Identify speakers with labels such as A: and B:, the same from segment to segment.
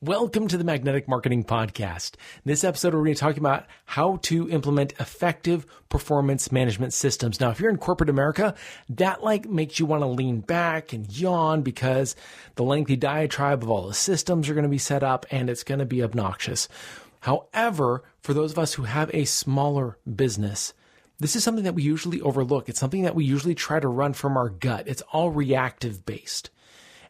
A: Welcome to the Magnetic Marketing Podcast. In this episode, we're going to be talking about how to implement effective performance management systems. Now, if you're in corporate America, that makes you want to lean back and yawn because the lengthy diatribe of all the systems are going to be set up and it's going to be obnoxious. However, for those of us who have a smaller business, this is something that we usually overlook. It's something that we usually try to run from our gut. It's all reactive based.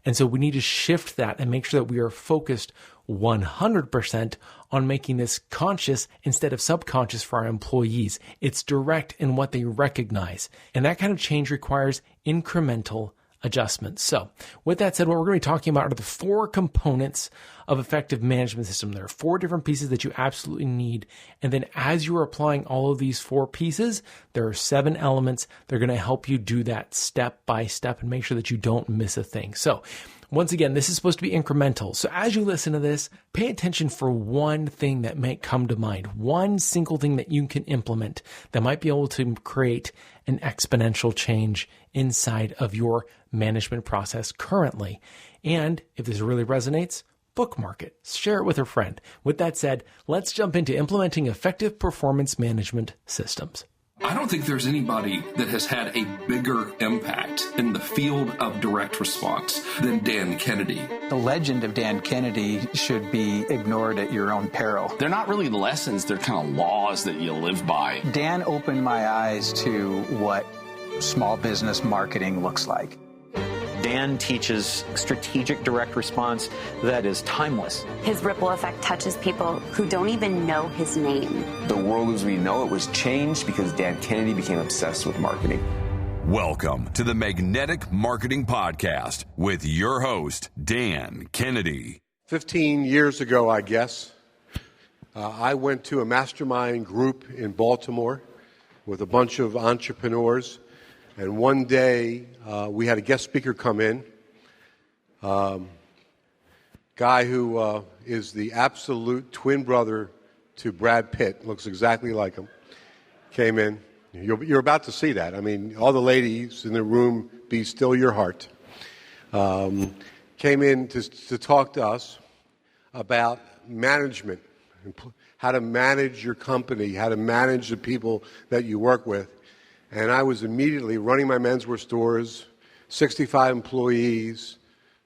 A: And so we need to shift that and make sure that we are focused 100% on making this conscious instead of subconscious for our employees. It's direct in what they recognize. And that kind of change requires incremental adjustments. So with that said, what we're going to be talking about are the four components of effective management system. There are four different pieces that you absolutely need. And then as you are applying all of these four pieces, there are 7 elements that are going to help you do that step by step and make sure that you don't miss a thing. So once again, this is supposed to be incremental. So as you listen to this, pay attention for one thing that might come to mind, one single thing that you can implement that might be able to create an exponential change inside of your management process currently. And if this really resonates, bookmark it, share it with a friend. With that said, let's jump into implementing effective performance management systems.
B: I don't think there's anybody that has had a bigger impact in the field of direct response than Dan Kennedy.
C: The legend of Dan Kennedy should be ignored at your own peril.
D: They're not really lessons, they're kind of laws that you live by.
C: Dan opened my eyes to what small business marketing looks like.
E: Dan teaches strategic direct response that is timeless.
F: His ripple effect touches people who don't even know his name.
G: The world as we know it was changed because Dan Kennedy became obsessed with marketing.
H: Welcome to the Magnetic Marketing Podcast with your host, Dan Kennedy.
I: 15 years ago, I guess, I went to a mastermind group in Baltimore with a bunch of entrepreneurs. And one day, we had a guest speaker come in, guy who is the absolute twin brother to Brad Pitt, looks exactly like him, came in. You're about to see that. I mean, all the ladies in the room, be still your heart, came in to talk to us about management, how to manage your company, how to manage the people that you work with. And I was immediately running my menswear stores, 65 employees,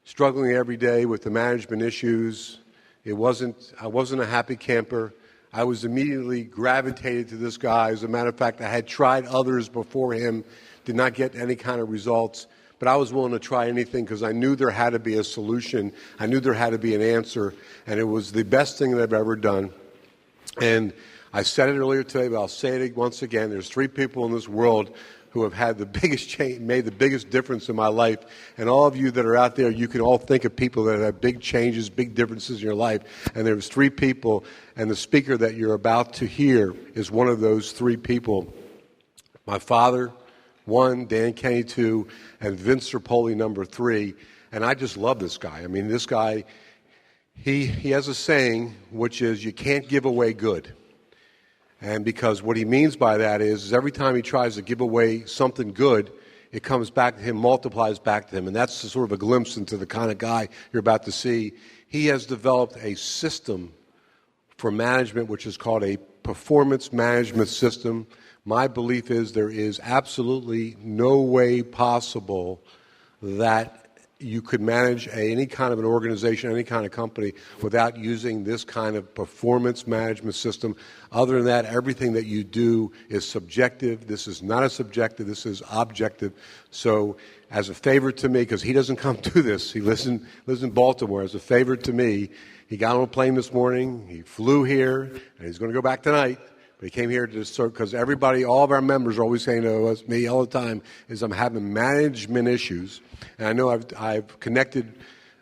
I: struggling every day with the management issues. I wasn't a happy camper. I was immediately gravitated to this guy. As a matter of fact, I had tried others before him, did not get any kind of results. But I was willing to try anything because I knew there had to be a solution. I knew there had to be an answer. And it was the best thing that I've ever done. And I said it earlier today, but I'll say it once again. There's 3 people in this world who have had the biggest change, made the biggest difference in my life. And all of you that are out there, you can all think of people that have big changes, big differences in your life. And there's 3 people, and the speaker that you're about to hear is one of those 3 people. My father, 1, Dan Kennedy, 2, and Vince Tripoli, number 3. And I just love this guy. I mean, this guy, he has a saying, which is, you can't give away good. And because what he means by that is every time he tries to give away something good, it comes back to him, multiplies back to him. And that's sort of a glimpse into the kind of guy you're about to see. He has developed a system for management, which is called a performance management system. My belief is there is absolutely no way possible that you could manage any kind of an organization, any kind of company without using this kind of performance management system. Other than that, everything that you do is subjective. This is not a subjective, this is objective. So as a favor to me, because he doesn't come to this, he lives in Baltimore, as a favor to me, he got on a plane this morning, he flew here, and he's going to go back tonight. But he came here to serve because everybody, all of our members are always saying to us, me all the time, is I'm having management issues. And I know I've connected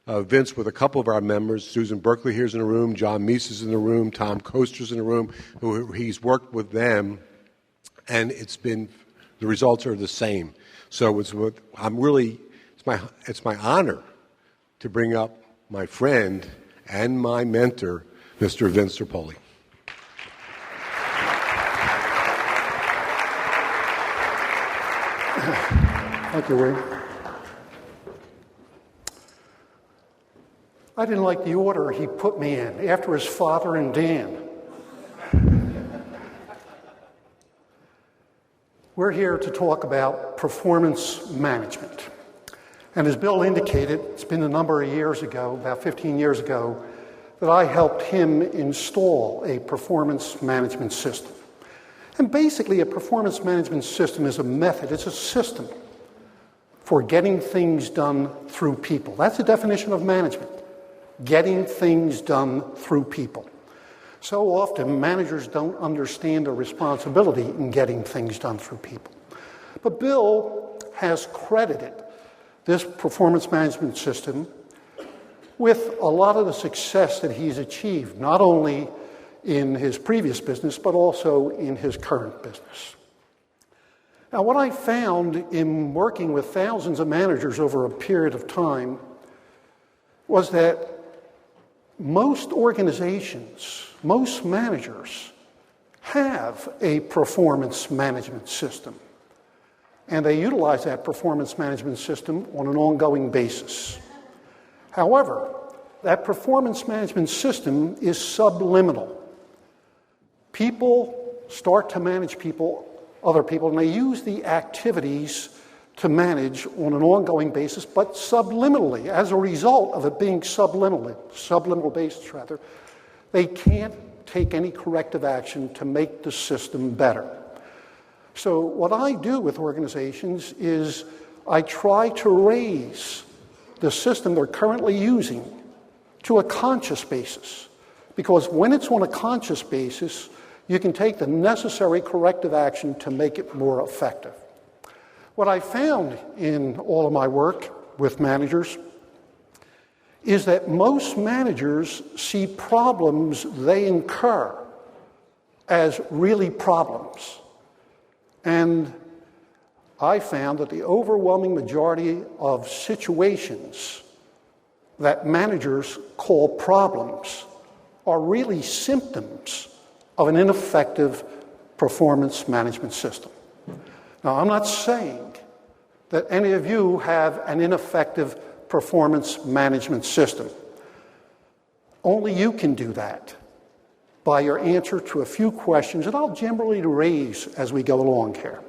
I: Vince with a couple of our members. Susan Berkeley here's in the room, John Meese is in the room, Tom Koster's in the room, who he's worked with them, and the results are the same. So it's my honor to bring up my friend and my mentor, Mr. Vince Tripoli. Thank you, Wayne.
J: I didn't like the order he put me in, after his father and Dan. We're here to talk about performance management. And as Bill indicated, it's been a number of years ago, about 15 years ago, that I helped him install a performance management system. And basically, a performance management system is a method, it's a system for getting things done through people. That's the definition of management, getting things done through people. So often, managers don't understand their responsibility in getting things done through people. But Bill has credited this performance management system with a lot of the success that he's achieved, not only in his previous business, but also in his current business. Now, what I found in working with thousands of managers over a period of time was that most organizations, most managers have a performance management system, and they utilize that performance management system on an ongoing basis. However, that performance management system is subliminal. People start to manage other people, and they use the activities to manage on an ongoing basis, but subliminally. As a result of it being subliminal basis rather, they can't take any corrective action to make the system better. So what I do with organizations is I try to raise the system they're currently using to a conscious basis. Because when it's on a conscious basis, you can take the necessary corrective action to make it more effective. What I found in all of my work with managers is that most managers see problems they incur as really problems. And I found that the overwhelming majority of situations that managers call problems are really symptoms of an ineffective performance management system. Now, I'm not saying that any of you have an ineffective performance management system. Only you can do that by your answer to a few questions that I'll generally raise as we go along here.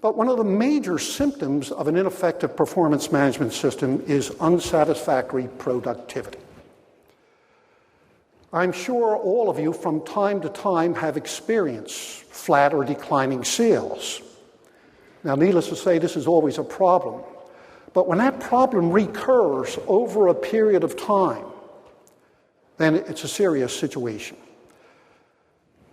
J: But one of the major symptoms of an ineffective performance management system is unsatisfactory productivity. I'm sure all of you from time to time have experienced flat or declining sales. Now, needless to say, this is always a problem. But when that problem recurs over a period of time, then it's a serious situation.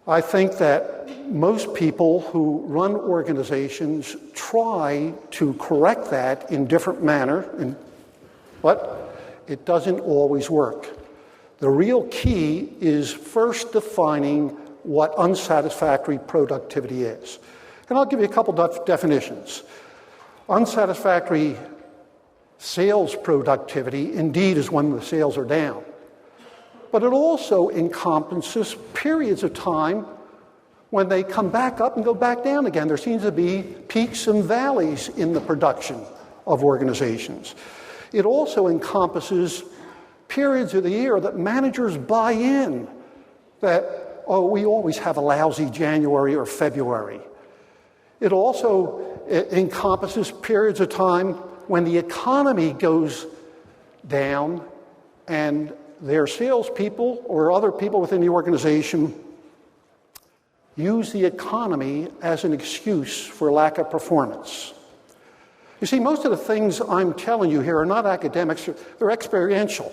J: I think that most people who run organizations try to correct that in different manner, but it doesn't always work. The real key is first defining what unsatisfactory productivity is. And I'll give you a couple definitions. Unsatisfactory sales productivity indeed is when the sales are down. But it also encompasses periods of time when they come back up and go back down again. There seems to be peaks and valleys in the production of organizations. It also encompasses periods of the year that managers buy in that, we always have a lousy January or February. It also encompasses periods of time when the economy goes down and their salespeople or other people within the organization use the economy as an excuse for lack of performance. You see, most of the things I'm telling you here are not academics, they're experiential.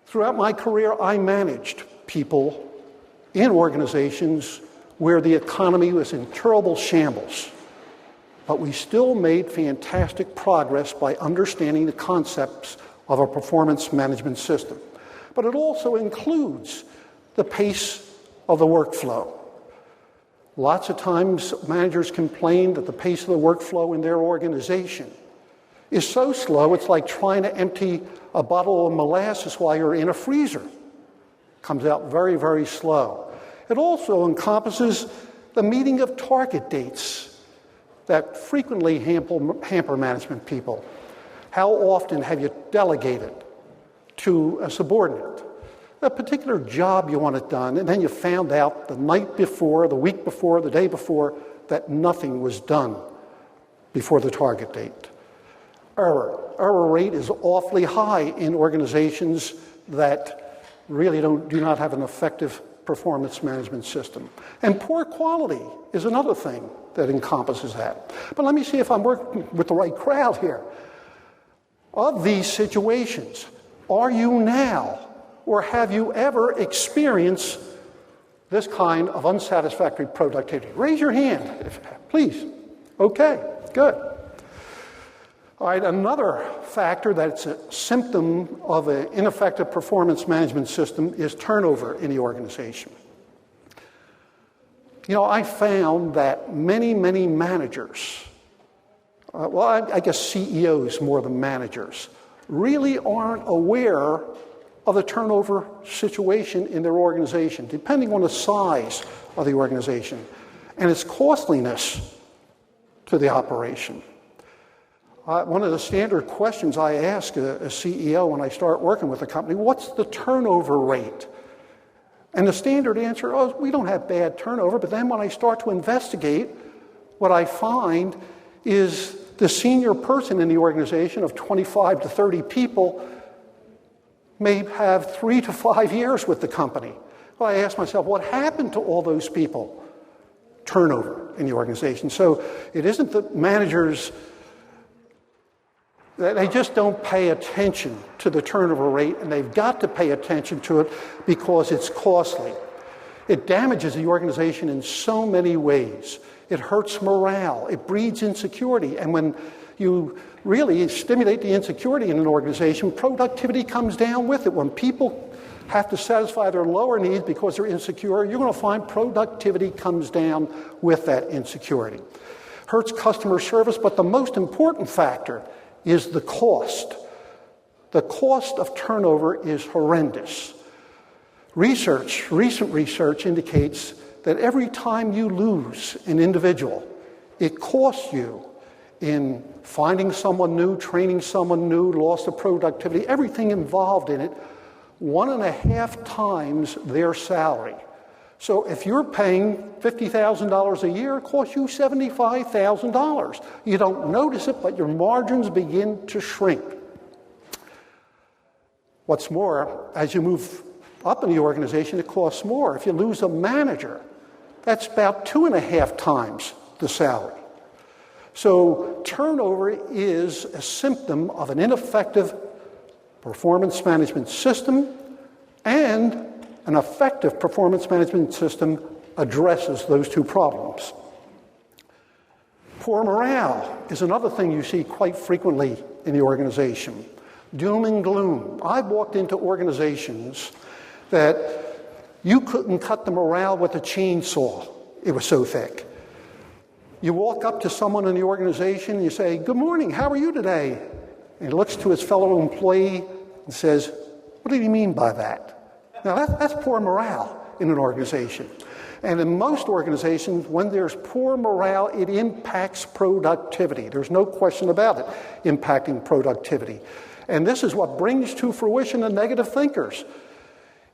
J: Throughout my career, I managed people in organizations where the economy was in terrible shambles. But we still made fantastic progress by understanding the concepts of a performance management system. But it also includes the pace of the workflow. Lots of times managers complain that the pace of the workflow in their organization is so slow, it's like trying to empty a bottle of molasses while you're in a freezer. Comes out very, very slow. It also encompasses the meeting of target dates that frequently hamper management people. How often have you delegated to a subordinate, a particular job you want it done, and then you found out the night before, the week before, the day before, that nothing was done before the target date. Error rate is awfully high in organizations that really do not have an effective performance management system. And poor quality is another thing that encompasses that. But let me see if I'm working with the right crowd here. Of these situations, are you now or have you ever experienced this kind of unsatisfactory productivity? Raise your hand, please. Okay, good. All right, another factor that's a symptom of an ineffective performance management system is turnover in the organization. You know, I found that many managers, I guess CEOs more than managers, really aren't aware of the turnover situation in their organization, depending on the size of the organization and its costliness to the operation. One of the standard questions I ask a CEO when I start working with a company, what's the turnover rate? And the standard answer, we don't have bad turnover. But then when I start to investigate, what I find is the senior person in the organization of 25 to 30 people may have 3 to 5 years with the company. Well, I ask myself, what happened to all those people? Turnover in the organization. So it isn't that managers, they just don't pay attention to the turnover rate, and they've got to pay attention to it because it's costly. It damages the organization in so many ways. It hurts morale. It breeds insecurity. And when you really stimulate the insecurity in an organization, productivity comes down with it. When people have to satisfy their lower needs because they're insecure, you're going to find productivity comes down with that insecurity. Hurts customer service, but the most important factor is the cost. The cost of turnover is horrendous. Recent research indicates that every time you lose an individual, it costs you in finding someone new, training someone new, loss of productivity, everything involved in it, 1.5 times their salary. So if you're paying $50,000 a year, it costs you $75,000. You don't notice it, but your margins begin to shrink. What's more, as you move up in the organization, it costs more. If you lose a manager, that's about 2.5 times the salary. So turnover is a symptom of an ineffective performance management system, and an effective performance management system addresses those two problems. Poor morale is another thing you see quite frequently in the organization. Doom and gloom. I've walked into organizations that you couldn't cut the morale with a chainsaw. It was so thick. You walk up to someone in the organization, you say, "Good morning, how are you today?" And he looks to his fellow employee and says, "What do you mean by that?" Now, that's poor morale in an organization. And in most organizations, when there's poor morale, it impacts productivity. There's no question about it, impacting productivity. And this is what brings to fruition the negative thinkers.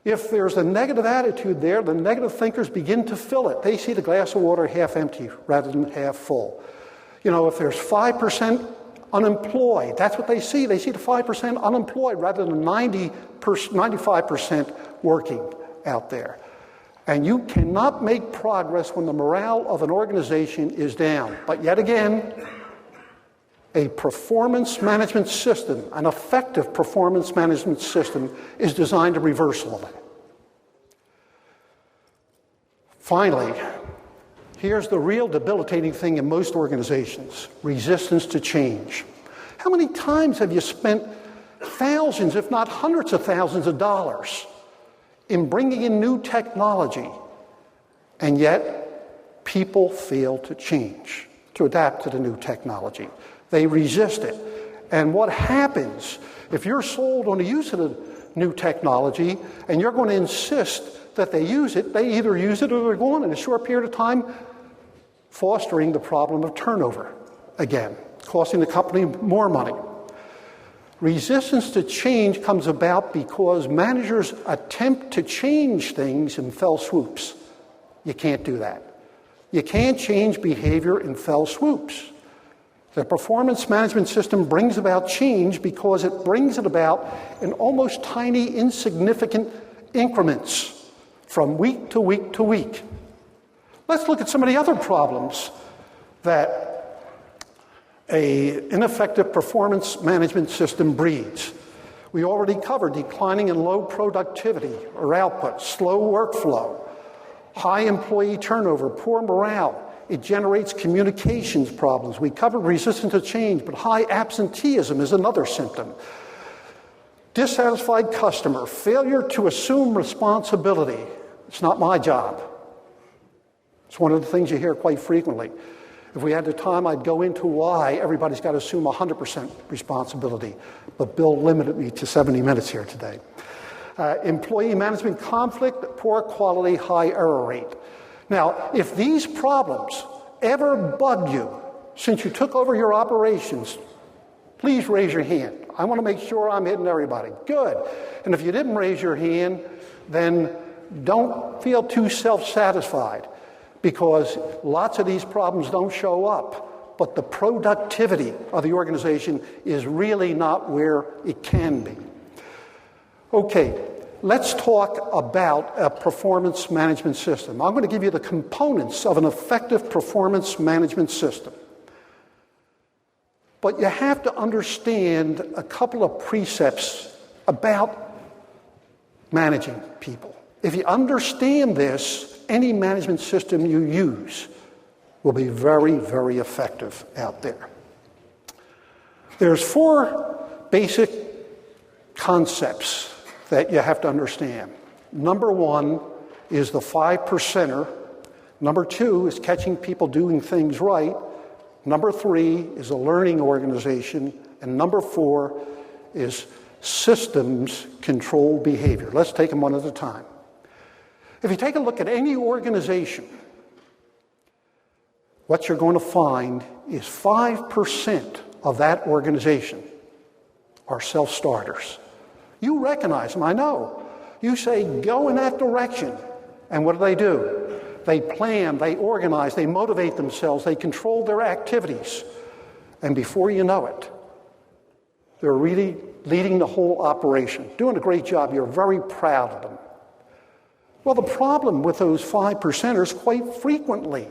J: If there's a negative attitude there, the negative thinkers begin to fill it. They see the glass of water half empty rather than half full. You know, if there's 5% unemployed, that's what they see. They see the 5% unemployed rather than 95% working out there. And you cannot make progress when the morale of an organization is down. But yet again, a performance management system, an effective performance management system, is designed to reverse all that. Finally, here's the real debilitating thing in most organizations: resistance to change. How many times have you spent thousands, if not hundreds of thousands of dollars in bringing in new technology, and yet people fail to change, to adapt to the new technology? They resist it. And what happens if you're sold on the use of the new technology and you're going to insist that they use it, they either use it or they're gone in a short period of time, fostering the problem of turnover again, costing the company more money. Resistance to change comes about because managers attempt to change things in fell swoops. You can't do that. You can't change behavior in fell swoops. The performance management system brings about change because it brings it about in almost tiny, insignificant increments from week to week to week. Let's look at some of the other problems that an ineffective performance management system breeds. We already covered declining and low productivity or output, slow workflow, high employee turnover, poor morale. It generates communications problems. We covered resistance to change, but high absenteeism is another symptom. Dissatisfied customer, failure to assume responsibility. It's not my job. It's one of the things you hear quite frequently. If we had the time, I'd go into why everybody's got to assume 100% responsibility. But Bill limited me to 70 minutes here today. Employee management conflict, poor quality, high error rate. Now, if these problems ever bug you since you took over your operations, please raise your hand. I want to make sure I'm hitting everybody. Good. And if you didn't raise your hand, then don't feel too self-satisfied, because lots of these problems don't show up, but the productivity of the organization is really not where it can be. Okay, let's talk about a performance management system. I'm going to give you the components of an effective performance management system. But you have to understand a couple of precepts about managing people. If you understand this, any management system you use will be very, very effective out there. There's 4 basic concepts that you have to understand. Number 1 is the 5%er. Number 2 is catching people doing things right. Number 3 is a learning organization. And number 4 is systems control behavior. Let's take them one at a time. If you take a look at any organization, what you're going to find is 5% of that organization are self-starters. You recognize them, I know. You say, go in that direction. And what do? They plan, they organize, they motivate themselves, they control their activities. And before you know it, they're really leading the whole operation, doing a great job. You're very proud of them. Well, the problem with those 5%ers, quite frequently,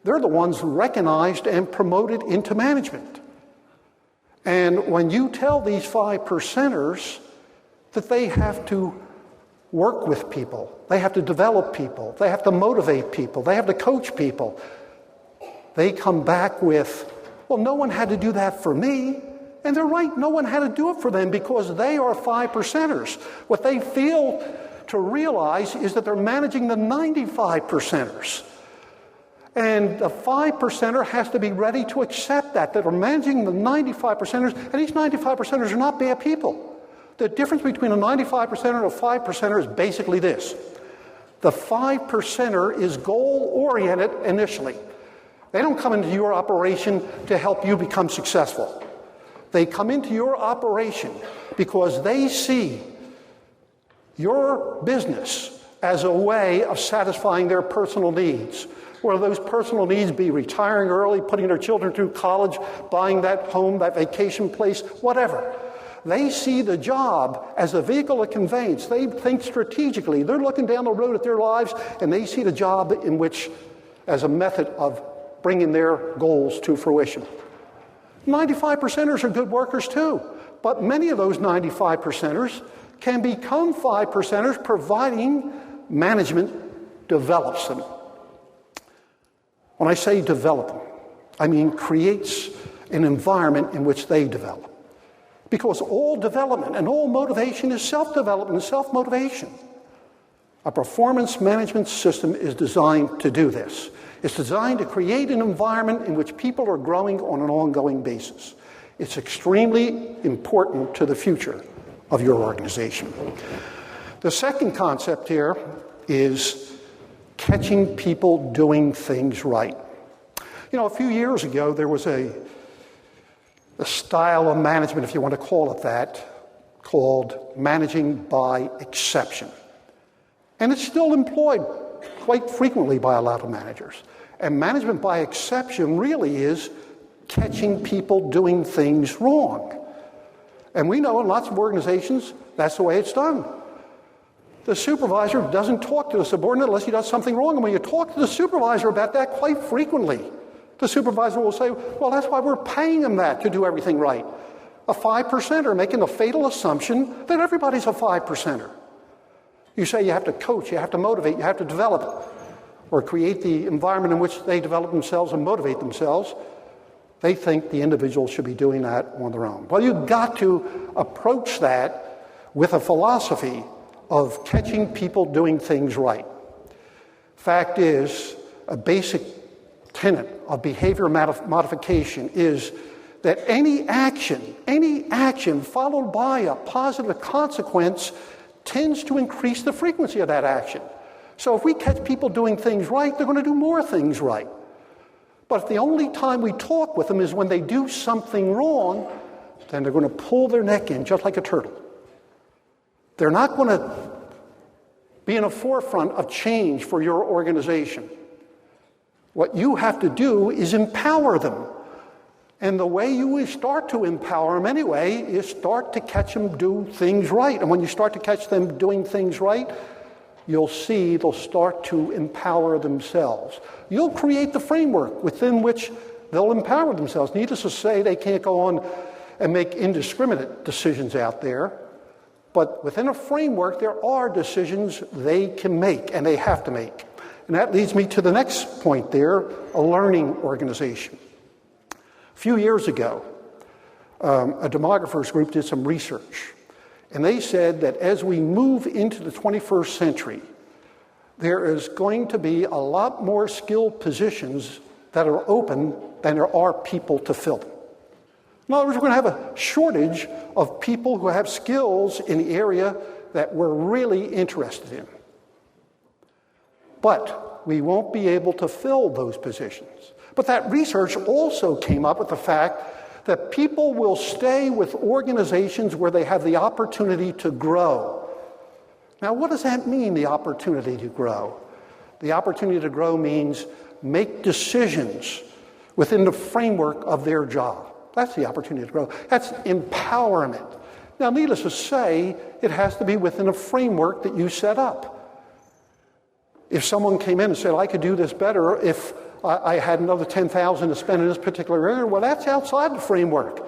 J: they're the ones recognized and promoted into management. And when you tell these 5%ers that they have to work with people, they have to develop people, they have to motivate people, they have to coach people, they come back with, well, no one had to do that for me. And they're right, no one had to do it for them because they are 5%ers. What they fail to realize is that they're managing the 95%ers. And the 5%er has to be ready to accept that they're managing the 95%ers, and these 95%ers are not bad people. The difference between a 95%er and a 5%er is basically this. The 5%er is goal-oriented initially. They don't come into your operation to help you become successful. They come into your operation because they see your business as a way of satisfying their personal needs. Whether those personal needs be retiring early, putting their children through college, buying that home, that vacation place, whatever. They see the job as a vehicle of conveyance. They think strategically. They're looking down the road at their lives, and they see the job in which as a method of bringing their goals to fruition. 95%ers are good workers too, but many of those 95%ers can become 5%ers providing management develops them. When I say develop them, I mean creates an environment in which they develop. Because all development and all motivation is self-development, self-motivation. A performance management system is designed to do this. It's designed to create an environment in which people are growing on an ongoing basis. It's extremely important to the future of your organization. The second concept here is catching people doing things right. You know, a few years ago, there was a a style of management, if you want to call it that, called managing by exception. And it's still employed quite frequently by a lot of managers. And management by exception really is catching people doing things wrong. And we know in lots of organizations, that's the way it's done. The supervisor doesn't talk to the subordinate unless he does something wrong. And when you talk to the supervisor about that quite frequently, the supervisor will say, well, that's why we're paying him that, to do everything right. A 5%er making the fatal assumption that everybody's a 5%er. You say you have to coach, you have to motivate, you have to develop, or create the environment in which they develop themselves and motivate themselves. They think the individual should be doing that on their own. Well, you've got to approach that with a philosophy of catching people doing things right. Fact is, a basic tenet of behavior modification is that any action followed by a positive consequence tends to increase the frequency of that action. So if we catch people doing things right, they're going to do more things right. But if the only time we talk with them is when they do something wrong, then they're going to pull their neck in just like a turtle. They're not going to be in the forefront of change for your organization. What you have to do is empower them. And the way you will start to empower them anyway is start to catch them do things right. And when you start to catch them doing things right, you'll see they'll start to empower themselves. You'll create the framework within which they'll empower themselves. Needless to say, they can't go on and make indiscriminate decisions out there. But within a framework, there are decisions they can make and they have to make. And that leads me to the next point there, a learning organization. A few years ago, a demographers group did some research. And they said that as we move into the 21st century, there is going to be a lot more skilled positions that are open than there are people to fill them. In other words, we're going to have a shortage of people who have skills in the area that we're really interested in. But we won't be able to fill those positions. But that research also came up with the fact that people will stay with organizations where they have the opportunity to grow. Now, what does that mean, the opportunity to grow? The opportunity to grow means make decisions within the framework of their job. That's the opportunity to grow. That's empowerment. Now, needless to say, it has to be within a framework that you set up. If someone came in and said, I could do this better if I had another $10,000 to spend in this particular area, well, that's outside the framework.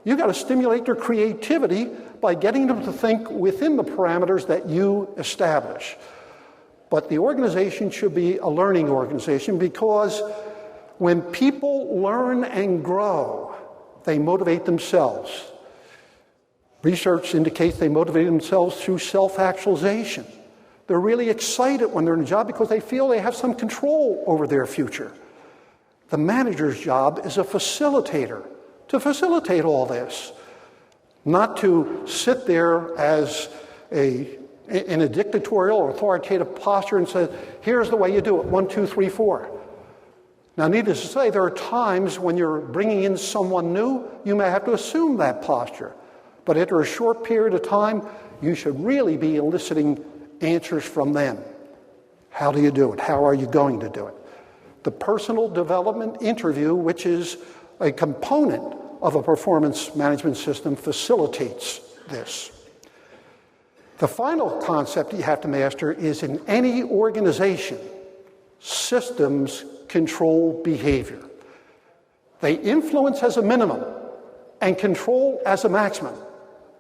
J: You've got to stimulate their creativity by getting them to think within the parameters that you establish. But the organization should be a learning organization, because when people learn and grow, they motivate themselves. Research indicates they motivate themselves through self-actualization. They're really excited when they're in a job because they feel they have some control over their future. The manager's job is a facilitator, to facilitate all this, not to sit there as in a dictatorial or authoritative posture and say, here's the way you do it, 1, 2, 3, 4. Now, needless to say, there are times when you're bringing in someone new, you may have to assume that posture. But after a short period of time, you should really be eliciting answers from them. How do you do it? How are you going to do it? The personal development interview, which is a component of a performance management system, facilitates this. The final concept you have to master is, in any organization, systems control behavior. They influence as a minimum and control as a maximum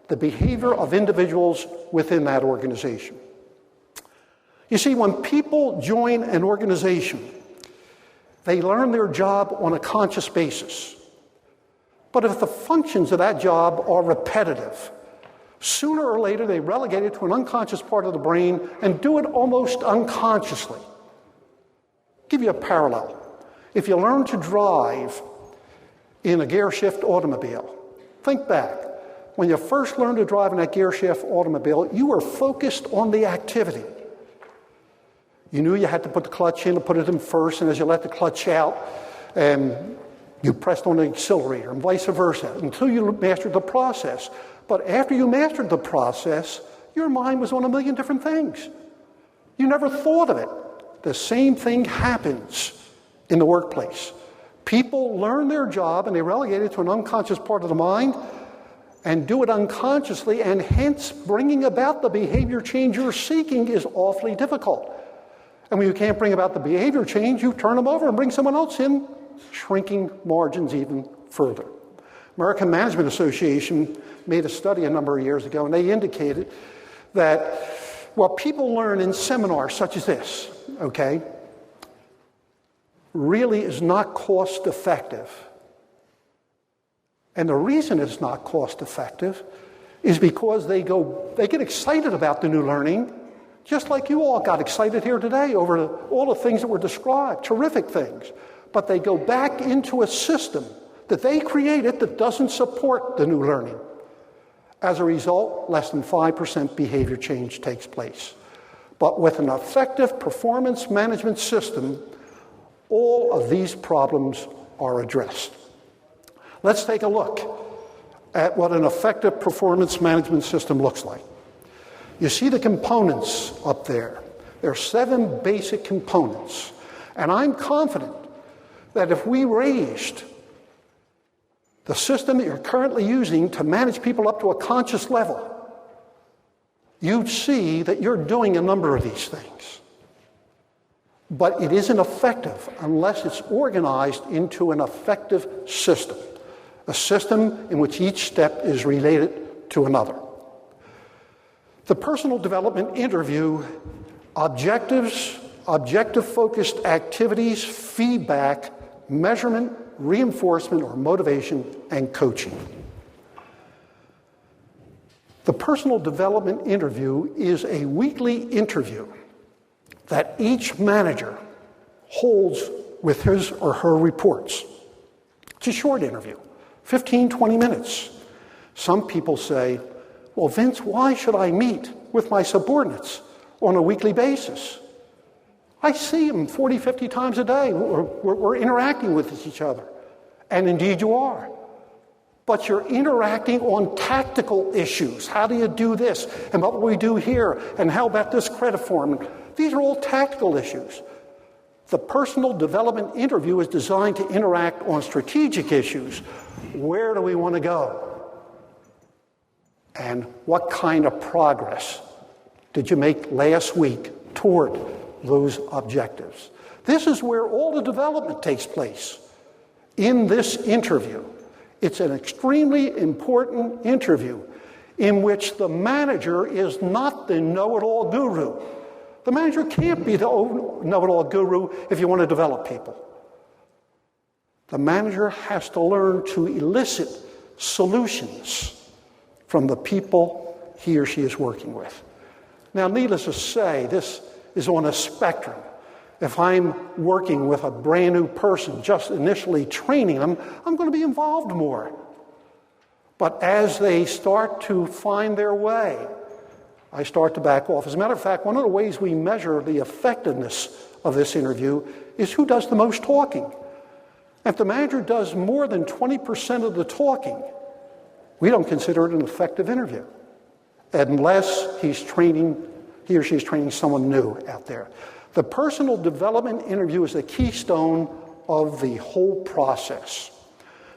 J: the behavior of individuals within that organization. You see, when people join an organization, they learn their job on a conscious basis. But if the functions of that job are repetitive, sooner or later they relegate it to an unconscious part of the brain and do it almost unconsciously. I'll give you a parallel. If you learn to drive in a gear shift automobile, think back. When you first learned to drive in that gear shift automobile, you were focused on the activity. You knew you had to put the clutch in and put it in first, and as you let the clutch out and You pressed on the accelerator and vice versa until you mastered the process. But after you mastered the process, your mind was on a million different things. You never thought of it. The same thing happens in the workplace. People learn their job and they relegate it to an unconscious part of the mind and do it unconsciously, and hence bringing about the behavior change you're seeking is awfully difficult. And when you can't bring about the behavior change, you turn them over and bring someone else in, shrinking margins even further. American Management Association made a study a number of years ago, and they indicated that what people learn in seminars such as this, okay, really is not cost effective. And the reason it's not cost effective is because they get excited about the new learning, just like you all got excited here today over all the things that were described, terrific things. But they go back into a system that they created that doesn't support the new learning. As a result, less than 5% behavior change takes place. But with an effective performance management system, all of these problems are addressed. Let's take a look at what an effective performance management system looks like. You see the components up there. There are 7 basic components. And I'm confident that if we raised the system that you're currently using to manage people up to a conscious level, you'd see that you're doing a number of these things. But it isn't effective unless it's organized into an effective system, a system in which each step is related to another. The personal development interview, objectives, objective-focused activities, feedback, measurement, reinforcement or motivation, and coaching. The personal development interview is a weekly interview that each manager holds with his or her reports. It's a short interview, 15, 20 minutes. Some people say, well, Vince, why should I meet with my subordinates on a weekly basis? I see them 40, 50 times a day. We're interacting with each other. And indeed you are. But you're interacting on tactical issues. How do you do this? And what will we do here? And how about this credit form? These are all tactical issues. The personal development interview is designed to interact on strategic issues. Where do we want to go? And what kind of progress did you make last week toward those objectives? This is where all the development takes place, in this interview. It's an extremely important interview in which the manager is not the know-it-all guru. The manager can't be the know-it-all guru if you want to develop people. The manager has to learn to elicit solutions from the people he or she is working with. Now, needless to say, this is on a spectrum. If I'm working with a brand new person, just initially training them, I'm going to be involved more. But as they start to find their way, I start to back off. As a matter of fact, one of the ways we measure the effectiveness of this interview is who does the most talking. If the manager does more than 20% of the talking, we don't consider it an effective interview, unless he or she is training someone new out there. The personal development interview is the keystone of the whole process.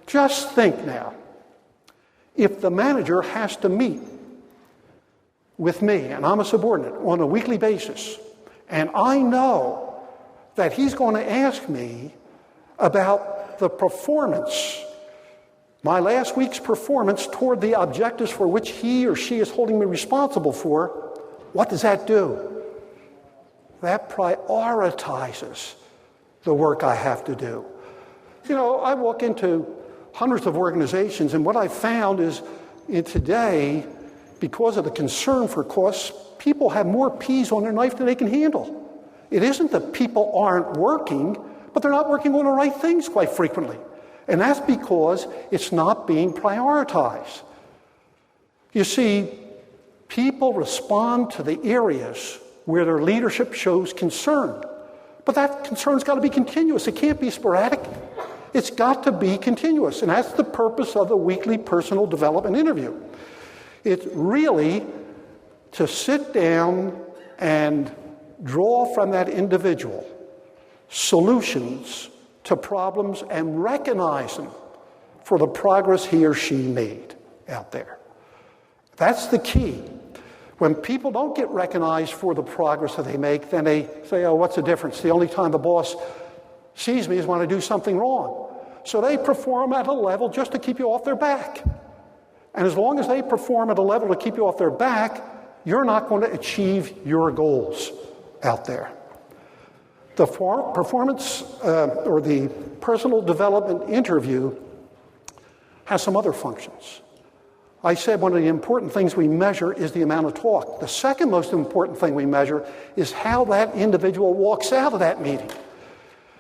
J: Just think now, if the manager has to meet with me, and I'm a subordinate, on a weekly basis, and I know that he's going to ask me about the performance, my last week's performance toward the objectives for which he or she is holding me responsible for, what does that do? That prioritizes the work I have to do. You know, I walk into hundreds of organizations, and what I found is today, because of the concern for costs, people have more peas on their knife than they can handle. It isn't that people aren't working, but they're not working on the right things quite frequently. And that's because it's not being prioritized. You see, people respond to the areas where their leadership shows concern. But that concern's got to be continuous. It can't be sporadic. It's got to be continuous, and that's the purpose of the weekly personal development interview. It's really to sit down and draw from that individual solutions to problems and recognize them for the progress he or she made out there. That's the key. When people don't get recognized for the progress that they make, then they say, oh, what's the difference? The only time the boss sees me is when I do something wrong. So they perform at a level just to keep you off their back. And as long as they perform at a level to keep you off their back, you're not going to achieve your goals out there. The performance or the personal development interview has some other functions. I said one of the important things we measure is the amount of talk. The second most important thing we measure is how that individual walks out of that meeting.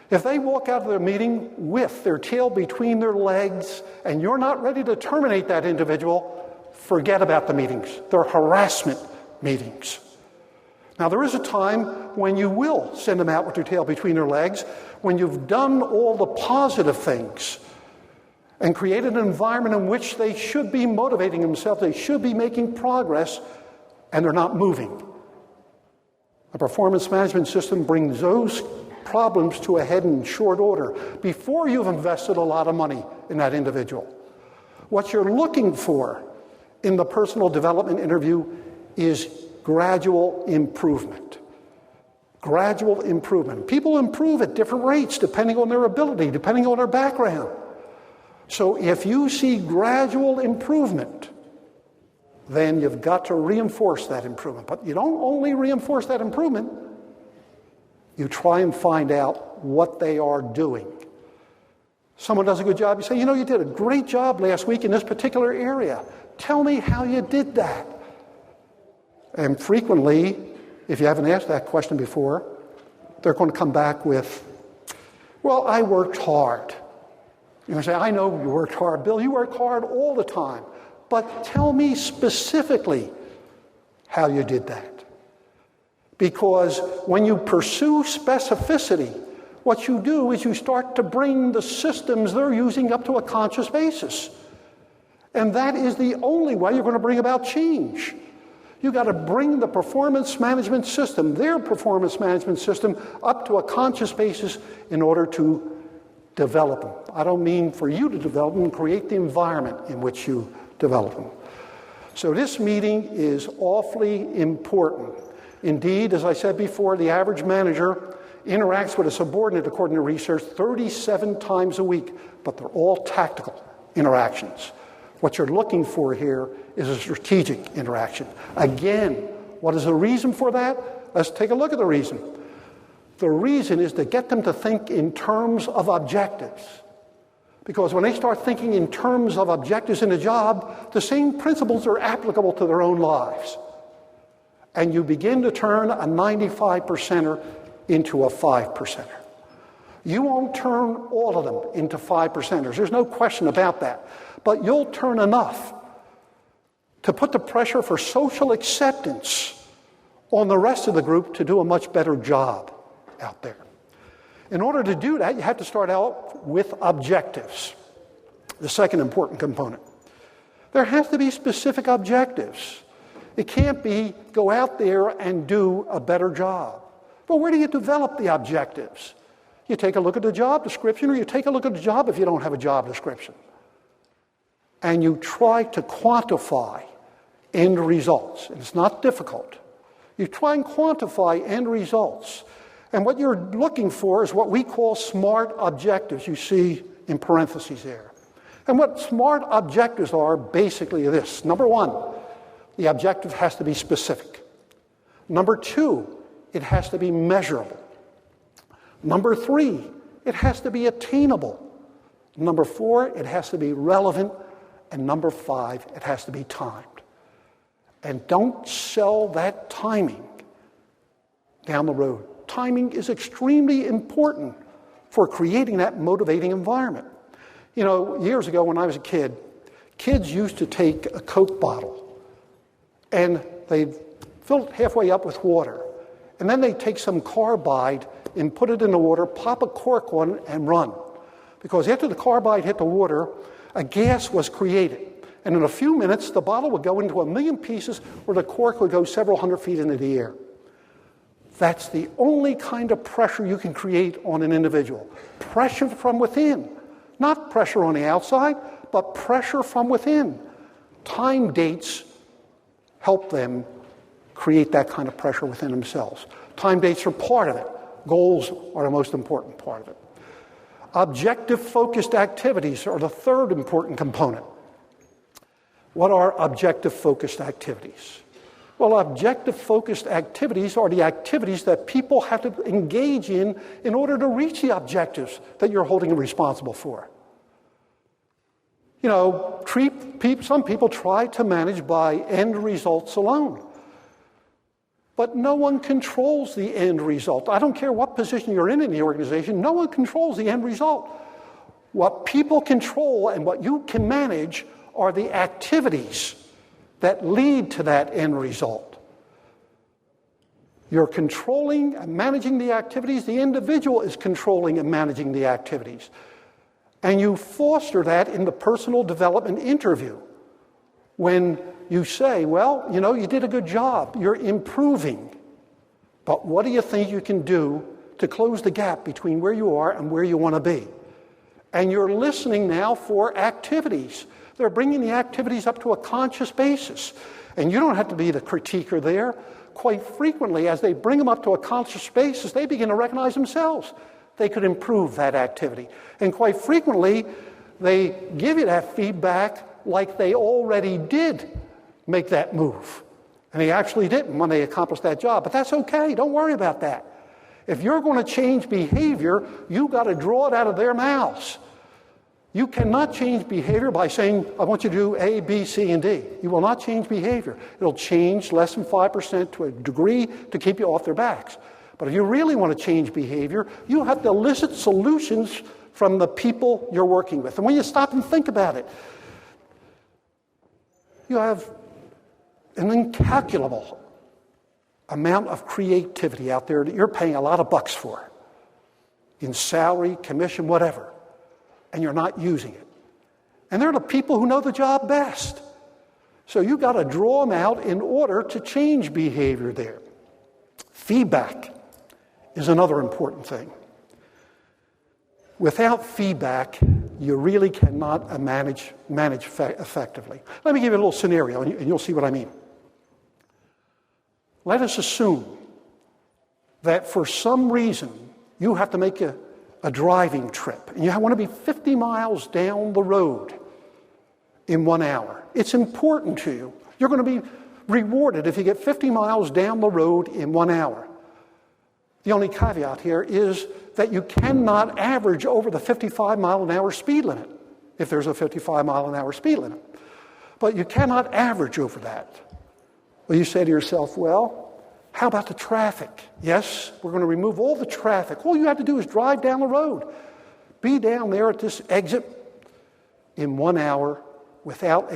J: If they walk out of their meeting with their tail between their legs and you're not ready to terminate that individual, forget about the meetings. They're harassment meetings. Now, there is a time when you will send them out with their tail between their legs, when you've done all the positive things and created an environment in which they should be motivating themselves, they should be making progress, and they're not moving. A performance management system brings those problems to a head in short order before you've invested a lot of money in that individual. What you're looking for in the personal development interview is gradual improvement. Gradual improvement. People improve at different rates depending on their ability, depending on their background. So if you see gradual improvement, then you've got to reinforce that improvement. But you don't only reinforce that improvement, you try and find out what they are doing. Someone does a good job, you say, you did a great job last week in this particular area. Tell me how you did that. And frequently, if you haven't asked that question before, they're going to come back with, well, I worked hard. You're going to say, I know you worked hard. Bill, you work hard all the time. But tell me specifically how you did that. Because when you pursue specificity, what you do is you start to bring the systems they're using up to a conscious basis. And that is the only way you're going to bring about change. You've got to bring the performance management system, their performance management system, up to a conscious basis in order to develop them. I don't mean for you to develop them, create the environment in which you develop them. So this meeting is awfully important. Indeed, as I said before, the average manager interacts with a subordinate, according to research, 37 times a week, but they're all tactical interactions. What you're looking for here is a strategic interaction. Again, what is the reason for that? Let's take a look at the reason. The reason is to get them to think in terms of objectives. Because when they start thinking in terms of objectives in a job, the same principles are applicable to their own lives. And you begin to turn a 95%er into a 5%er. You won't turn all of them into 5%ers. There's no question about that. But you'll turn enough to put the pressure for social acceptance on the rest of the group to do a much better job out there. In order to do that, you have to start out with objectives. The second important component. There has to be specific objectives. It can't be go out there and do a better job. But where do you develop the objectives? You take a look at the job description, or you take a look at the job if you don't have a job description. And you try to quantify end results. And it's not difficult. You try and quantify end results. And what you're looking for is what we call SMART objectives. You see in parentheses there. And what SMART objectives are basically this. Number one, the objective has to be specific. Number two, it has to be measurable. Number three, it has to be attainable. Number four, it has to be relevant. And number five, it has to be timed. And don't sell that timing down the road. Timing is extremely important for creating that motivating environment. Years ago when I was a kid, kids used to take a Coke bottle and they'd fill it halfway up with water. And then they'd take some carbide and put it in the water, pop a cork on it, and run. Because after the carbide hit the water, a gas was created. And in a few minutes, the bottle would go into 1,000,000 pieces, or the cork would go several hundred feet into the air. That's the only kind of pressure you can create on an individual. Pressure from within. Not pressure on the outside, but pressure from within. Time dates help them create that kind of pressure within themselves. Time dates are part of it. Goals are the most important part of it. Objective-focused activities are the third important component. What are objective-focused activities? Well, objective-focused activities are the activities that people have to engage in order to reach the objectives that you're holding them responsible for. You know, some people try to manage by end results alone. But no one controls the end result. I don't care what position you're in the organization, no one controls the end result. What people control and what you can manage are the activities that lead to that end result. You're controlling and managing the activities. The individual is controlling and managing the activities. And you foster that in the personal development interview. When you say, well, you know, you did a good job. You're improving. But what do you think you can do to close the gap between where you are and where you want to be? And you're listening now for activities. They're bringing the activities up to a conscious basis. And you don't have to be the critiquer there. Quite frequently, as they bring them up to a conscious basis, they begin to recognize themselves. They could improve that activity. And quite frequently, they give you that feedback like they already did make that move. And they actually didn't when they accomplished that job. But that's okay. Don't worry about that. If you're going to change behavior, you've got to draw it out of their mouths. You cannot change behavior by saying, I want you to do A, B, C, and D. You will not change behavior. It'll change less than 5% to a degree to keep you off their backs. But if you really want to change behavior, you have to elicit solutions from the people you're working with. And when you stop and think about it, you have an incalculable amount of creativity out there that you're paying a lot of bucks for, in salary, commission, whatever, and you're not using it. And they're the people who know the job best. So you've got to draw them out in order to change behavior there. Feedback is another important thing. Without feedback, you really cannot manage effectively. Let me give you a little scenario, and you'll see what I mean. Let us assume that for some reason you have to make a driving trip, and you want to be 50 miles down the road in 1 hour. It's important to you. You're going to be rewarded if you get 50 miles down the road in 1 hour. The only caveat here is that you cannot average over the 55-mile-an-hour speed limit, if there's a 55-mile-an-hour speed limit. But you cannot average over that. Well, you say to yourself, well, how about the traffic? Yes, we're going to remove all the traffic. All you have to do is drive down the road. Be down there at this exit in 1 hour without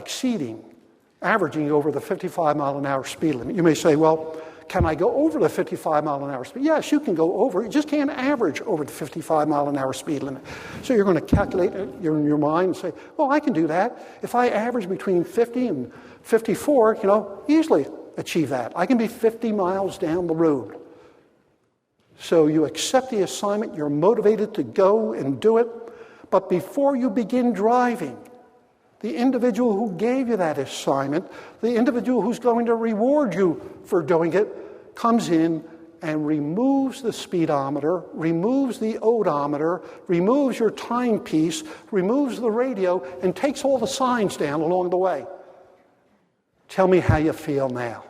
J: averaging over the 55-mile-an-hour speed limit. You may say, well, can I go over the 55-mile-an-hour speed? Yes, you can go over. You just can't average over the 55-mile-an-hour speed limit. So you're going to calculate it in your mind and say, well, I can do that. If I average between 50 and 54, easily achieve that. I can be 50 miles down the road. So you accept the assignment. You're motivated to go and do it. But before you begin driving, the individual who gave you that assignment, the individual who's going to reward you for doing it, comes in and removes the speedometer, removes the odometer, removes your timepiece, removes the radio, and takes all the signs down along the way. Tell me how you feel now.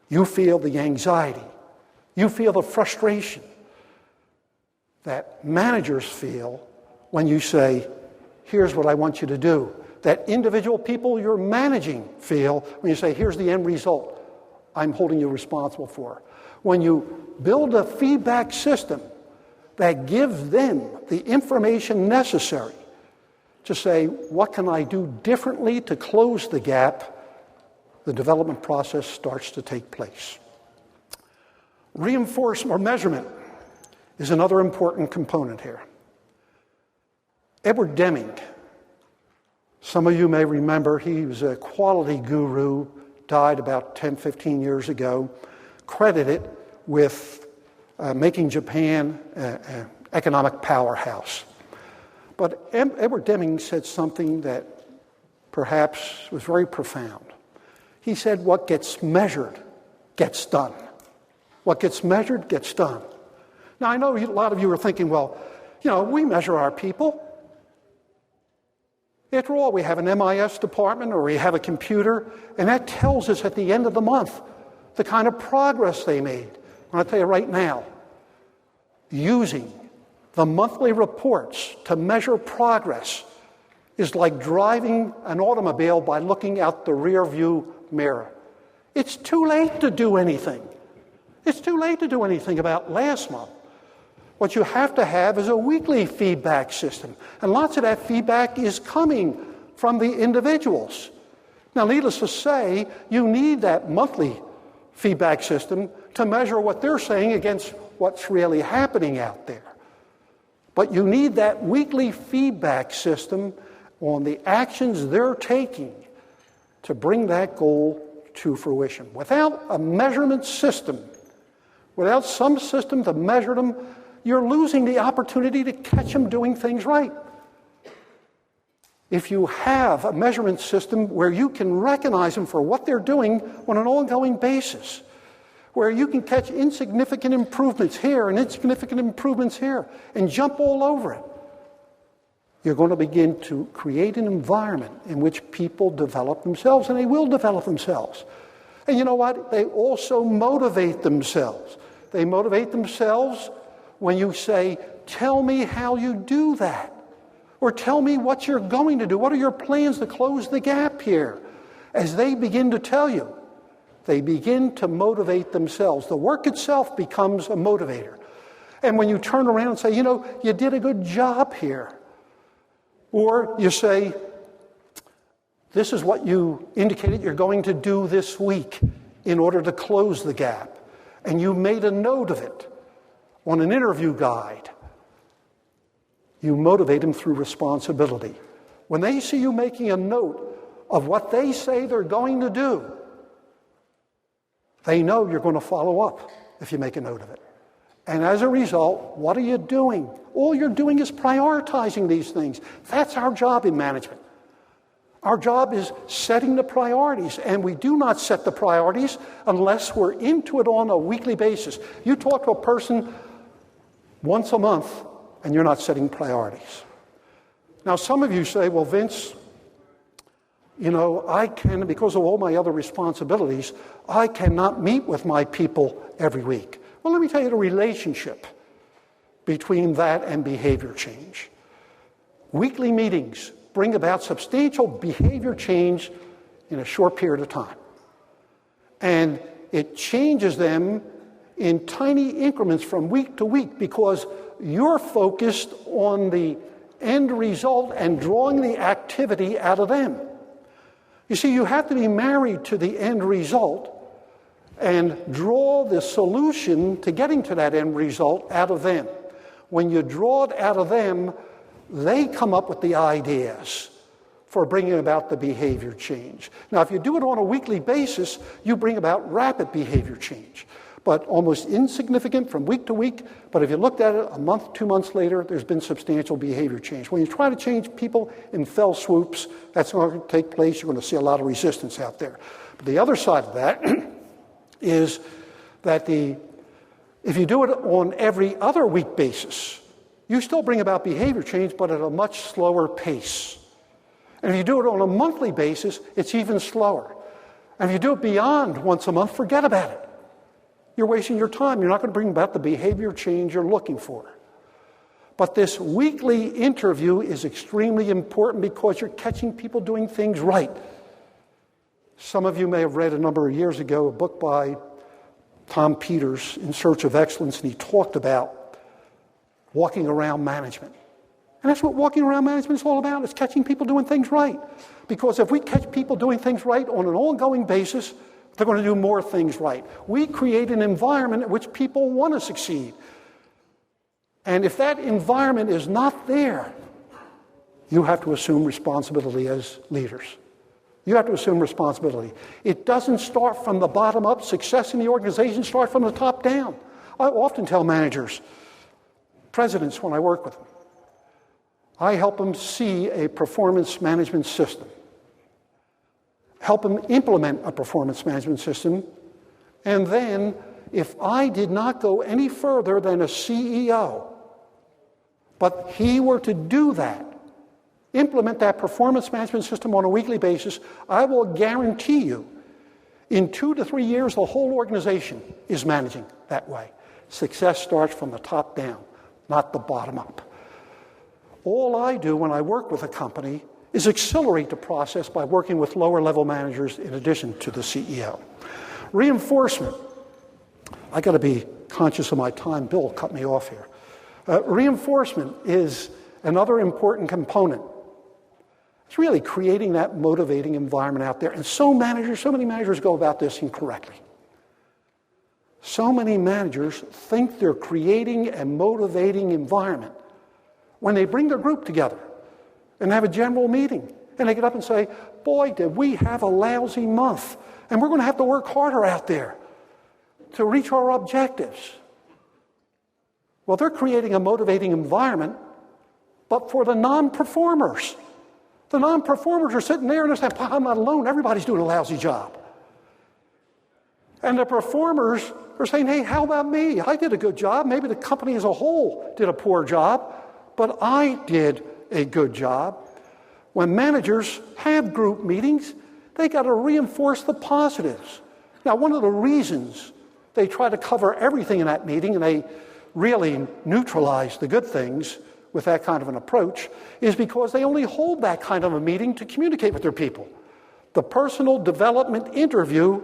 J: You feel the anxiety. You feel the frustration that managers feel when you say, here's what I want you to do. That individual people you're managing feel when you say, here's the end result I'm holding you responsible for. When you build a feedback system that gives them the information necessary to say, what can I do differently to close the gap, the development process starts to take place. Reinforcement or measurement is another important component here. Edward Deming, some of you may remember, he was a quality guru, died about 10, 15 years ago, credited with making Japan an economic powerhouse. But Edward Deming said something that perhaps was very profound. He said, what gets measured gets done. What gets measured gets done. Now, I know a lot of you are thinking, well, we measure our people. After all, we have an MIS department or we have a computer, and that tells us at the end of the month the kind of progress they made. I'll tell you right now, using the monthly reports to measure progress is like driving an automobile by looking out the rear view mirror. It's too late to do anything. It's too late to do anything about last month. What you have to have is a weekly feedback system. And lots of that feedback is coming from the individuals. Now, needless to say, you need that monthly feedback system to measure what they're saying against what's really happening out there. But you need that weekly feedback system on the actions they're taking to bring that goal to fruition. Without a measurement system, without some system to measure them, you're losing the opportunity to catch them doing things right. If you have a measurement system where you can recognize them for what they're doing on an ongoing basis, where you can catch insignificant improvements here and insignificant improvements here and jump all over it, you're going to begin to create an environment in which people develop themselves, and they will develop themselves. And you know what? They also motivate themselves. They motivate themselves when you say, tell me how you do that. Or tell me what you're going to do. What are your plans to close the gap here? As they begin to tell you, they begin to motivate themselves. The work itself becomes a motivator. And when you turn around and say, you did a good job here. Or you say, this is what you indicated you're going to do this week in order to close the gap. And you made a note of it on an interview guide. You motivate them through responsibility. When they see you making a note of what they say they're going to do, they know you're going to follow up if you make a note of it. And as a result, what are you doing? All you're doing is prioritizing these things. That's our job in management. Our job is setting the priorities, and we do not set the priorities unless we're into it on a weekly basis. You talk to a person once a month, and you're not setting priorities. Now, some of you say, well, Vince, I can, because of all my other responsibilities, I cannot meet with my people every week. Well, let me tell you the relationship between that and behavior change. Weekly meetings bring about substantial behavior change in a short period of time. And it changes them in tiny increments from week to week because you're focused on the end result and drawing the activity out of them. You see, you have to be married to the end result and draw the solution to getting to that end result out of them. When you draw it out of them, they come up with the ideas for bringing about the behavior change. Now, if you do it on a weekly basis, you bring about rapid behavior change, but almost insignificant from week to week. But if you looked at it a month, 2 months later, there's been substantial behavior change. When you try to change people in fell swoops, that's not going to take place. You're going to see a lot of resistance out there. But the other side of that is that if you do it on every other week basis, you still bring about behavior change, but at a much slower pace. And if you do it on a monthly basis, it's even slower. And if you do it beyond once a month, forget about it. You're wasting your time. You're not going to bring about the behavior change you're looking for. But this weekly interview is extremely important because you're catching people doing things right. Some of you may have read a number of years ago a book by Tom Peters, In Search of Excellence, and he talked about walking around management. And that's what walking around management is all about. It's catching people doing things right. Because if we catch people doing things right on an ongoing basis, they're going to do more things right. We create an environment in which people want to succeed. And if that environment is not there, you have to assume responsibility as leaders. You have to assume responsibility. It doesn't start from the bottom up. Success in the organization starts from the top down. I often tell managers, presidents when I work with them, I help them see a performance management system, help them implement a performance management system, and then if I did not go any further than a CEO, but he were to do that, implement that performance management system on a weekly basis, I will guarantee you in 2 to 3 years the whole organization is managing that way. Success starts from the top down, not the bottom up. All I do when I work with a company is accelerate the process by working with lower level managers in addition to the CEO. Reinforcement. I got to be conscious of my time. Bill cut me off here. Reinforcement is another important component. It's really creating that motivating environment out there. And so many managers go about this incorrectly. So many managers think they're creating a motivating environment when they bring their group together and have a general meeting. And they get up and say, boy, did we have a lousy month. And we're going to have to work harder out there to reach our objectives. Well, they're creating a motivating environment, but for the non-performers. The non-performers are sitting there and they're saying, I'm not alone. Everybody's doing a lousy job. And the performers are saying, hey, how about me? I did a good job. Maybe the company as a whole did a poor job, but I did a good job. When managers have group meetings, they got to reinforce the positives. Now, one of the reasons they try to cover everything in that meeting and they really neutralize the good things with that kind of an approach is because they only hold that kind of a meeting to communicate with their people. The personal development interview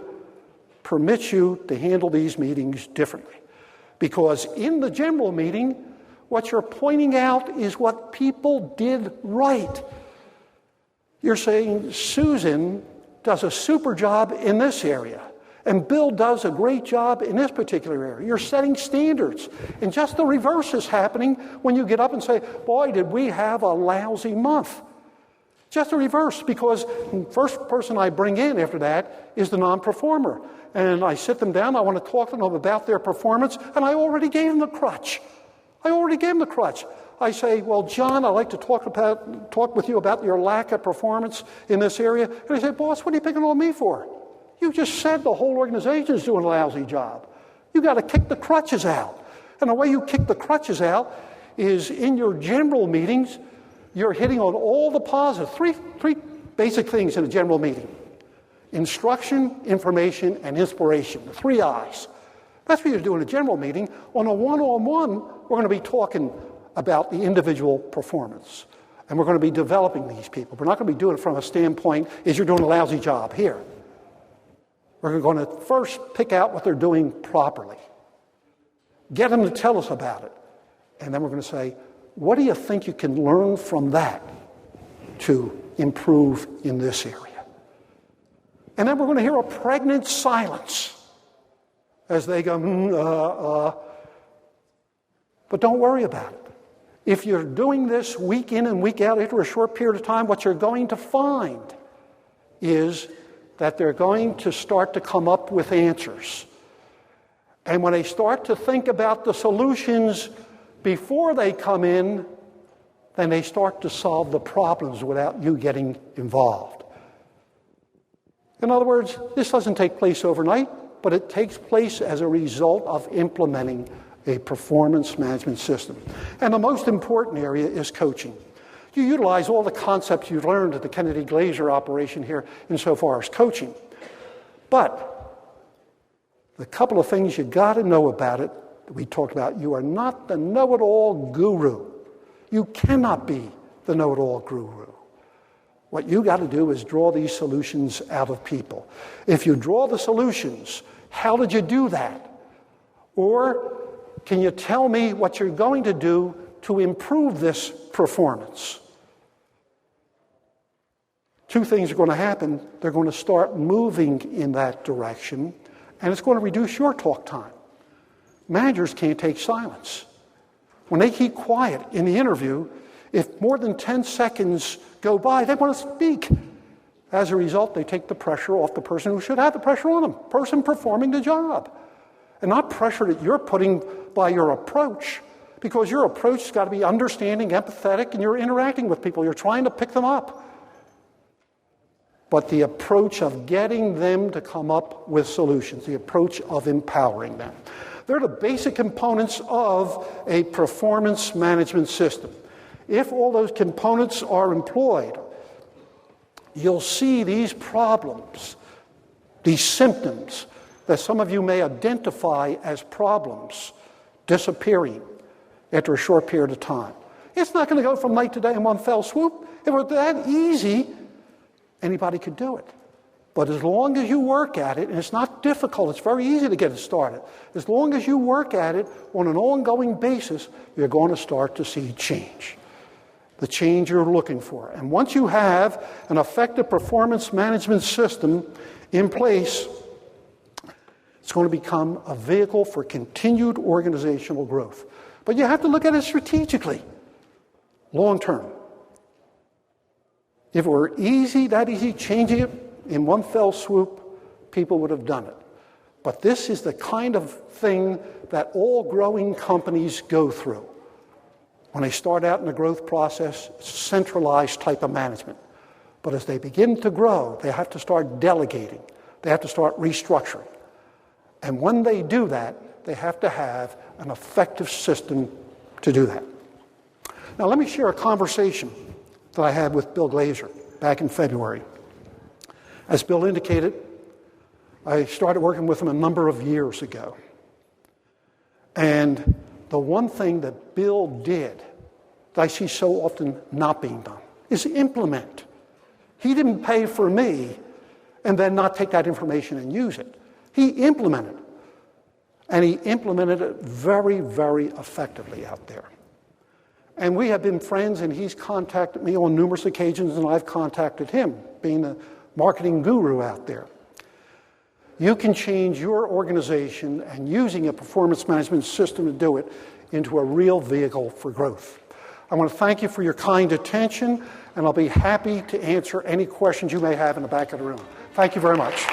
J: permits you to handle these meetings differently. Because in the general meeting, what you're pointing out is what people did right. You're saying Susan does a super job in this area, and Bill does a great job in this particular area. You're setting standards. And just the reverse is happening when you get up and say, boy, did we have a lousy month. Just the reverse, because the first person I bring in after that is the non-performer. And I sit them down, I want to talk to them about their performance, and I already gave them the crutch. I say, well, John, I'd like to talk with you about your lack of performance in this area. And he said, boss, what are you picking on me for? You just said the whole organization is doing a lousy job. You got to kick the crutches out. And the way you kick the crutches out is in your general meetings, you're hitting on all the positives. Three basic things in a general meeting. Instruction, information, and inspiration. The 3 I's. That's what you do in a general meeting. On a one-on-one, we're going to be talking about the individual performance. And we're going to be developing these people. We're not going to be doing it from a standpoint, is you're doing a lousy job here. We're going to first pick out what they're doing properly. Get them to tell us about it. And then we're going to say, what do you think you can learn from that to improve in this area? And then we're going to hear a pregnant silence as they go, But don't worry about it. If you're doing this week in and week out after a short period of time, what you're going to find is that they're going to start to come up with answers. And when they start to think about the solutions before they come in, then they start to solve the problems without you getting involved. In other words, this doesn't take place overnight, but it takes place as a result of implementing a performance management system. And the most important area is coaching. You utilize all the concepts you've learned at the Kennedy Glazer operation here insofar as coaching. But the couple of things you got to know about it that we talked about, you are not the know-it-all guru. You cannot be the know-it-all guru. What you got to do is draw these solutions out of people. If you draw the solutions, how did you do that? Or can you tell me what you're going to do to improve this performance? 2 things are going to happen. They're going to start moving in that direction, and it's going to reduce your talk time. Managers can't take silence. When they keep quiet in the interview, If more than 10 seconds go by, they want to speak. As a result, they take the pressure off the person who should have the pressure on them, person performing the job. And not pressure that you're putting by your approach, because your approach has got to be understanding, empathetic, and you're interacting with people. You're trying to pick them up. But the approach of getting them to come up with solutions, the approach of empowering them. They're the basic components of a performance management system. If all those components are employed, you'll see these problems, these symptoms that some of you may identify as problems disappearing after a short period of time. It's not going to go from night to day in one fell swoop. If it were that easy, anybody could do it. But as long as you work at it, and it's not difficult, it's very easy to get it started. As long as you work at it on an ongoing basis, you're going to start to see change. The change you're looking for. And once you have an effective performance management system in place, it's going to become a vehicle for continued organizational growth. But you have to look at it strategically, long term. If it were that easy, changing it in one fell swoop, people would have done it. But this is the kind of thing that all growing companies go through. When they start out in the growth process, it's a centralized type of management. But as they begin to grow, they have to start delegating. They have to start restructuring. And when they do that, they have to have an effective system to do that. Now, let me share a conversation that I had with Bill Glazer back in February. As Bill indicated, I started working with him a number of years ago. And the one thing that Bill did that I see so often not being done is implement. He didn't pay for me and then not take that information and use it. He implemented. And he implemented it very, very effectively out there. And we have been friends, and he's contacted me on numerous occasions, and I've contacted him, being the marketing guru out there. You can change your organization and using a performance management system to do it into a real vehicle for growth. I want to thank you for your kind attention, and I'll be happy to answer any questions you may have in the back of the room. Thank you very much.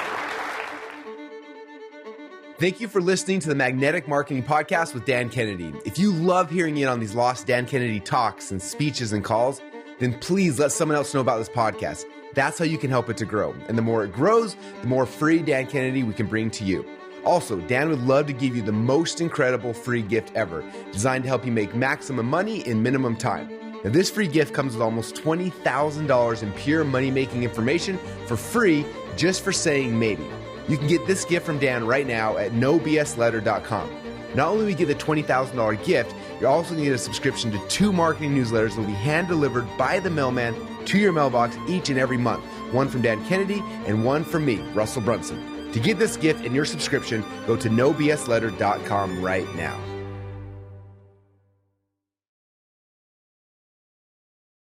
K: Thank you for listening to the Magnetic Marketing Podcast with Dan Kennedy. If you love hearing in on these lost Dan Kennedy talks and speeches and calls, then please let someone else know about this podcast. That's how you can help it to grow. And the more it grows, the more free Dan Kennedy we can bring to you. Also, Dan would love to give you the most incredible free gift ever, designed to help you make maximum money in minimum time. Now, this free gift comes with almost $20,000 in pure money-making information for free just for saying maybe. You can get this gift from Dan right now at nobsletter.com. Not only will you get the $20,000 gift, you're also going to get a subscription to 2 marketing newsletters that will be hand-delivered by the mailman to your mailbox each and every month. One from Dan Kennedy and one from me, Russell Brunson. To get this gift and your subscription, go to nobsletter.com right now.